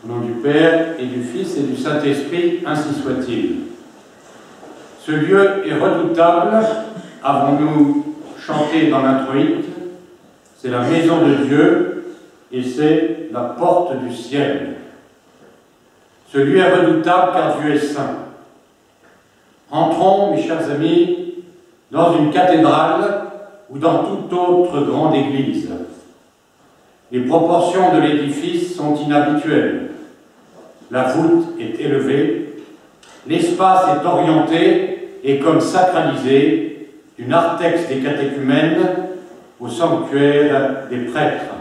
Au nom du Père et du Fils et du Saint-Esprit, ainsi soit-il. Ce lieu est redoutable, avons-nous chanté dans l'introïte, c'est la maison de Dieu et c'est la porte du ciel. Ce lieu est redoutable car Dieu est saint. Entrons, mes chers amis, dans une cathédrale ou dans toute autre grande église. Les proportions de l'édifice sont inhabituelles. La voûte est élevée, l'espace est orienté et comme sacralisé du narthex des catéchumènes au sanctuaire des prêtres,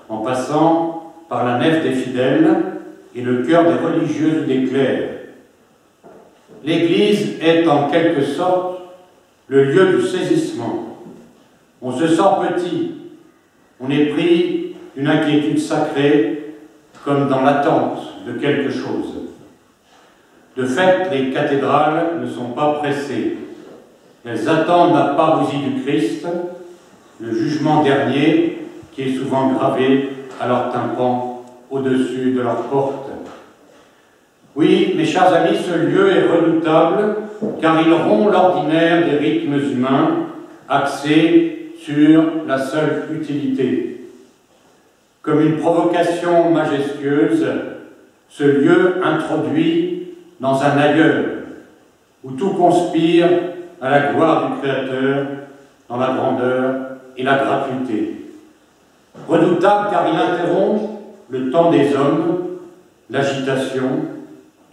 en passant par la nef des fidèles et le cœur des religieuses ou des clercs. L'Église est en quelque sorte le lieu du saisissement. On se sent petit, on est pris d'une inquiétude sacrée, comme dans l'attente de quelque chose. De fait, les cathédrales ne sont pas pressées. Elles attendent la parousie du Christ, le jugement dernier qui est souvent gravé à leur tympan au-dessus de leur porte. Oui, mes chers amis, ce lieu est redoutable car il rompt l'ordinaire des rythmes humains axés sur la seule utilité. Comme une provocation majestueuse, ce lieu introduit dans un ailleurs où tout conspire à la gloire du Créateur dans la grandeur et la gratuité. Redoutable car il interrompt le temps des hommes, l'agitation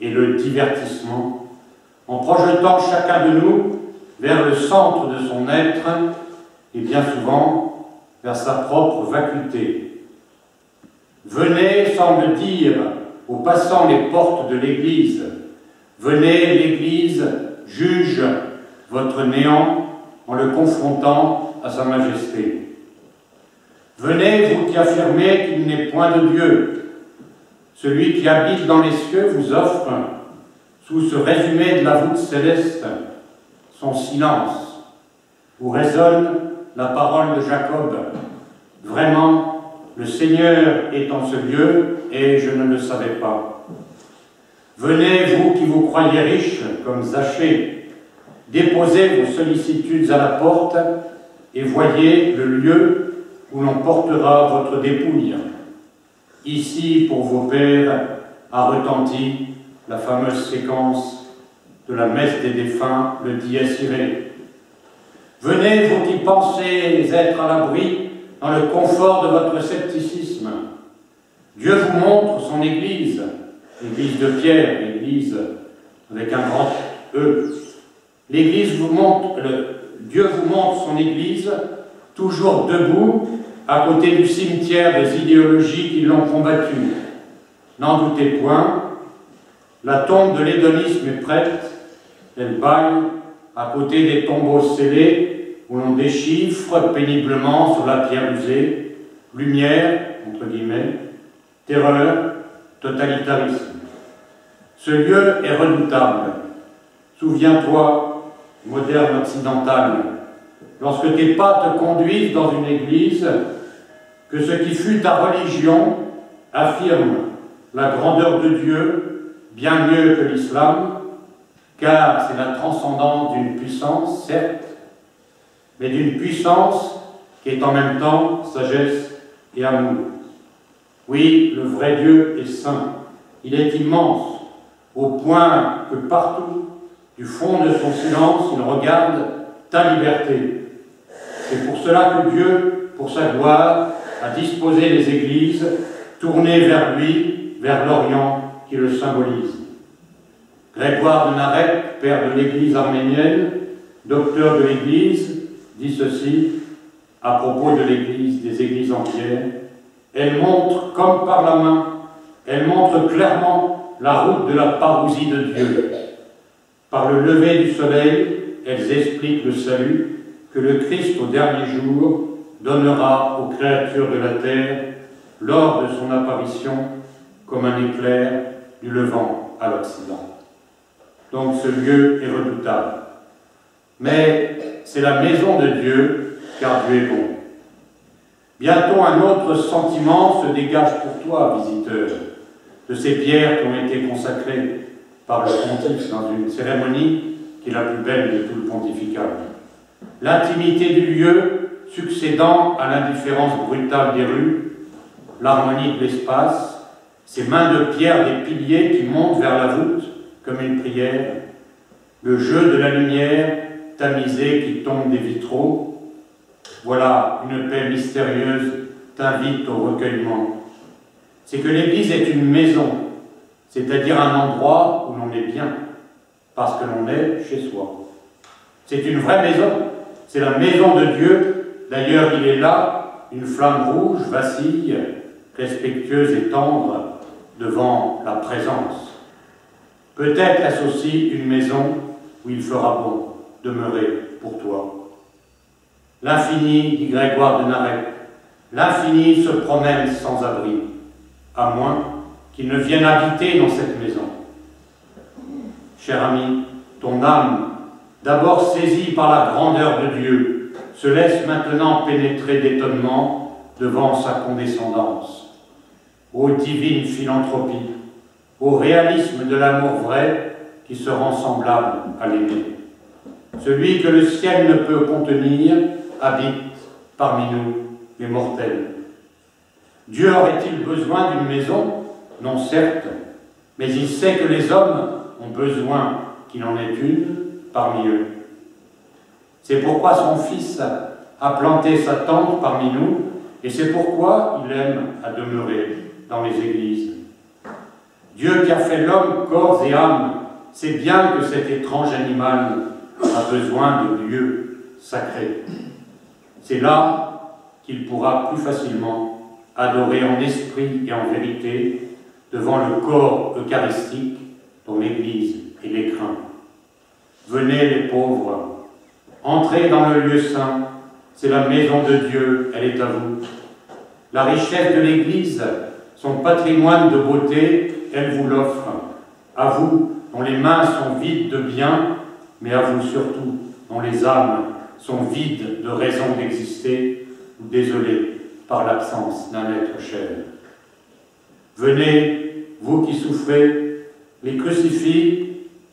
et le divertissement, en projetant chacun de nous vers le centre de son être et bien souvent vers sa propre vacuité. Venez, semble dire aux passants les portes de l'Église. Venez, l'Église juge votre néant en le confrontant à sa majesté. Venez, vous qui affirmez qu'il n'est point de Dieu. Celui qui habite dans les cieux vous offre, sous ce résumé de la voûte céleste, son silence, où résonne la parole de Jacob. Vraiment, le Seigneur est en ce lieu et je ne le savais pas. Venez, vous qui vous croyez riches comme Zachée, déposez vos sollicitudes à la porte et voyez le lieu où l'on portera votre dépouille. Ici, pour vos pères, a retenti la fameuse séquence de la messe des défunts, le Dies Irae. Venez, vous qui pensez être à l'abri dans le confort de votre scepticisme. Dieu vous montre son Église, l'Église de Pierre, l'Église avec un grand E. Dieu vous montre son Église toujours debout à côté du cimetière des idéologies qui l'ont combattu. N'en doutez point, la tombe de l'hédonisme est prête, elle bâille à côté des tombeaux scellés où l'on déchiffre péniblement sur la pierre usée, lumière, entre guillemets, terreur, totalitarisme. Ce lieu est redoutable. Souviens-toi, moderne occidental, lorsque tes pas te conduisent dans une église, que ce qui fut ta religion affirme la grandeur de Dieu bien mieux que l'islam, car c'est la transcendance d'une puissance, certes, mais d'une puissance qui est en même temps sagesse et amour. Oui, le vrai Dieu est saint. Il est immense, au point que partout, du fond de son silence, il regarde ta liberté. C'est pour cela que Dieu, pour sa gloire, a disposé les églises tournées vers lui, vers l'Orient qui le symbolise. Grégoire de Narek, père de l'Église arménienne, docteur de l'Église, dit ceci à propos de l'Église, des églises entières. Elle montre comme par la main, elle montre clairement la route de la parousie de Dieu. Par le lever du soleil, elles expliquent le salut que le Christ au dernier jour donnera aux créatures de la terre lors de son apparition comme un éclair du levant à l'Occident. Donc ce lieu est redoutable. Mais c'est la maison de Dieu, car Dieu est bon. Bientôt un autre sentiment se dégage pour toi, visiteur. de ces pierres qui ont été consacrées par le pontife dans une cérémonie qui est la plus belle de tout le pontificat. L'intimité du lieu succédant à l'indifférence brutale des rues, l'harmonie de l'espace, ces mains de pierre des piliers qui montent vers la voûte comme une prière, le jeu de la lumière tamisée qui tombe des vitraux, voilà une paix mystérieuse t'invite au recueillement. C'est que l'Église est une maison, c'est-à-dire un endroit où l'on est bien, parce que l'on est chez soi. C'est une vraie maison, c'est la maison de Dieu. D'ailleurs, il est là, une flamme rouge vacille, respectueuse et tendre devant la présence. Peut-être est-ce aussi une maison où il fera bon demeurer pour toi. L'infini, dit Grégoire de Narek, l'infini se promène sans abri, à moins qu'il ne vienne habiter dans cette maison. Cher ami, ton âme, d'abord saisie par la grandeur de Dieu, se laisse maintenant pénétrer d'étonnement devant sa condescendance. Ô divine philanthropie, au réalisme de l'amour vrai qui se rend semblable à l'aimer. Celui que le ciel ne peut contenir habite parmi nous, les mortels. Dieu aurait-il besoin d'une maison? Non, certes, mais il sait que les hommes ont besoin qu'il en ait une parmi eux. C'est pourquoi son Fils a planté sa tente parmi nous, et c'est pourquoi il aime à demeurer dans les églises. Dieu qui a fait l'homme corps et âme sait bien que cet étrange animal a besoin de lieux sacrés. C'est là qu'il pourra plus facilement adorer en esprit et en vérité devant le corps eucharistique dont l'Église est l'écrin. Venez les pauvres, entrez dans le lieu saint, c'est la maison de Dieu, elle est à vous. La richesse de l'Église, son patrimoine de beauté, elle vous l'offre. À vous, dont les mains sont vides de bien, mais à vous surtout, dont les âmes sont vides de raison d'exister ou désolées par l'absence d'un être cher. Venez, vous qui souffrez, les crucifix,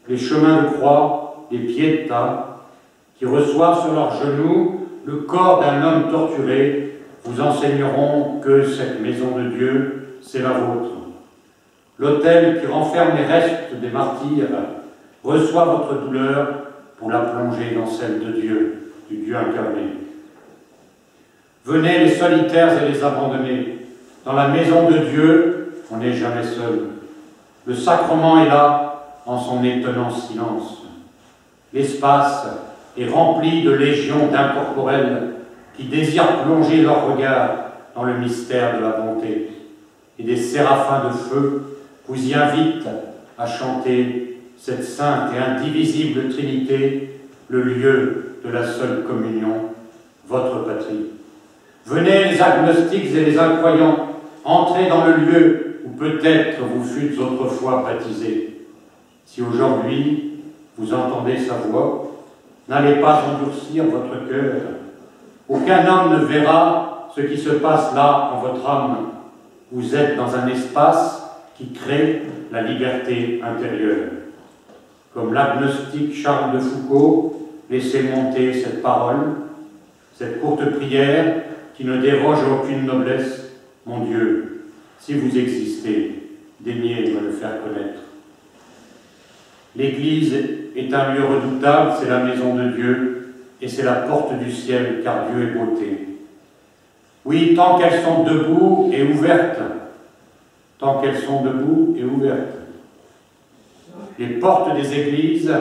les chemins de croix, les pieds de tas, qui reçoivent sur leurs genoux le corps d'un homme torturé, vous enseigneront que cette maison de Dieu, c'est la vôtre. L'autel qui renferme les restes des martyrs reçoit votre douleur pour la plonger dans celle de Dieu, du Dieu incarné. Venez les solitaires et les abandonnés. Dans la maison de Dieu, on n'est jamais seul. Le sacrement est là, en son étonnant silence. L'espace est rempli de légions d'incorporels qui désirent plonger leur regard dans le mystère de la bonté. Et des séraphins de feu vous y invitent à chanter cette sainte et indivisible Trinité, le lieu de la seule communion, votre patrie. Venez les agnostiques et les incroyants, entrez dans le lieu où peut-être vous fûtes autrefois baptisés. Si aujourd'hui vous entendez sa voix, n'allez pas endurcir votre cœur. Aucun homme ne verra ce qui se passe là en votre âme. Vous êtes dans un espace qui crée la liberté intérieure. Comme l'agnostique Charles de Foucault, laissez monter cette parole, cette courte prière qui ne déroge à aucune noblesse. Mon Dieu, si vous existez, daignez me le faire connaître. L'Église est un lieu redoutable, c'est la maison de Dieu, et c'est la porte du ciel, car Dieu est beauté. Oui, tant qu'elles sont debout et ouvertes, tant qu'elles sont debout et ouvertes. Les portes des églises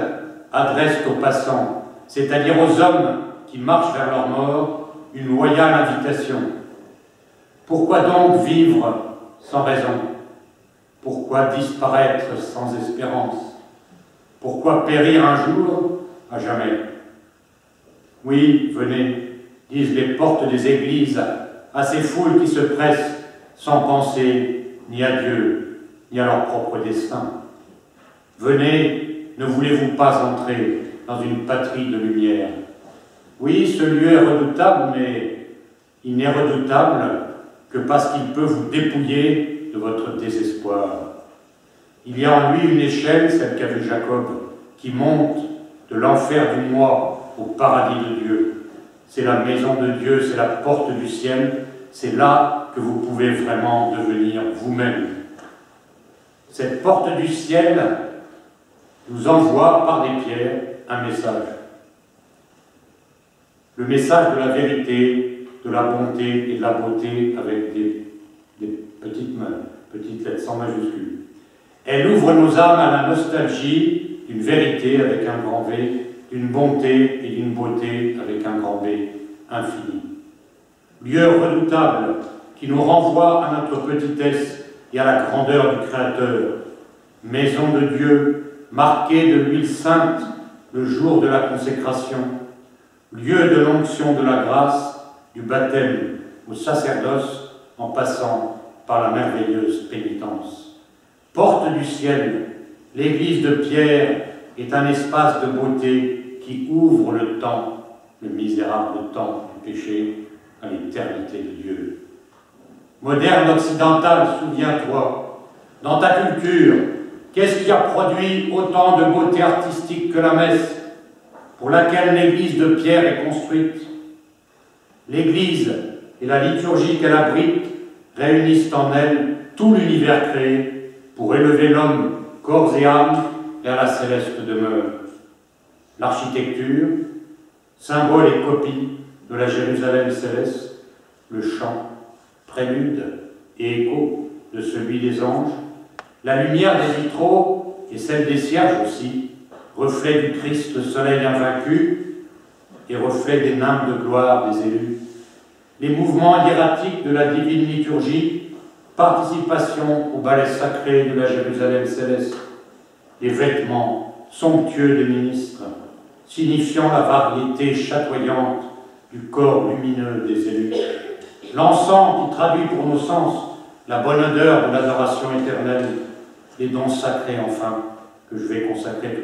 adressent aux passants, c'est-à-dire aux hommes qui marchent vers leur mort, une loyale invitation. Pourquoi donc vivre sans raison? Pourquoi disparaître sans espérance? Pourquoi périr un jour à jamais? Oui, venez, disent les portes des églises à ces foules qui se pressent sans penser ni à Dieu, ni à leur propre destin. Venez, ne voulez-vous pas entrer dans une patrie de lumière? Oui, ce lieu est redoutable, mais il n'est redoutable que parce qu'il peut vous dépouiller de votre désespoir. Il y a en lui une échelle, celle qu'a vue Jacob, qui monte de l'enfer du moi au paradis de Dieu. C'est la maison de Dieu, c'est la porte du ciel, c'est là que vous pouvez vraiment devenir vous-même. Cette porte du ciel nous envoie par des pierres un message. Le message de la vérité, de la bonté et de la beauté avec des petites mains, petites lettres sans majuscules. Elle ouvre nos âmes à la nostalgie d'une vérité avec un grand V, d'une bonté et d'une beauté avec un grand B, infini. Lieu redoutable qui nous renvoie à notre petitesse et à la grandeur du Créateur. Maison de Dieu, marquée de l'huile sainte le jour de la consécration. Lieu de l'onction de la grâce, du baptême au sacerdoce, en passant par la merveilleuse pénitence. Porte du ciel, l'église de Pierre est un espace de beauté qui ouvre le temps, le misérable temps du péché, à l'éternité de Dieu. Moderne occidental, souviens-toi, dans ta culture, qu'est-ce qui a produit autant de beauté artistique que la messe, pour laquelle l'église de Pierre est construite? L'église et la liturgie qu'elle abrite réunissent en elle tout l'univers créé pour élever l'homme, corps et âme, vers la céleste demeure. L'architecture, symbole et copie de la Jérusalem céleste, le chant, prélude et écho de celui des anges, la lumière des vitraux et celle des cierges aussi, reflet du Christ, le soleil invaincu, et reflet des nymphes de gloire des élus. Les mouvements hiératiques de la divine liturgie, participation au ballet sacré de la Jérusalem céleste, les vêtements somptueux des ministres, signifiant la variété chatoyante du corps lumineux des élus. L'encens qui traduit pour nos sens la bonne odeur de l'adoration éternelle, les dons sacrés enfin, que je vais consacrer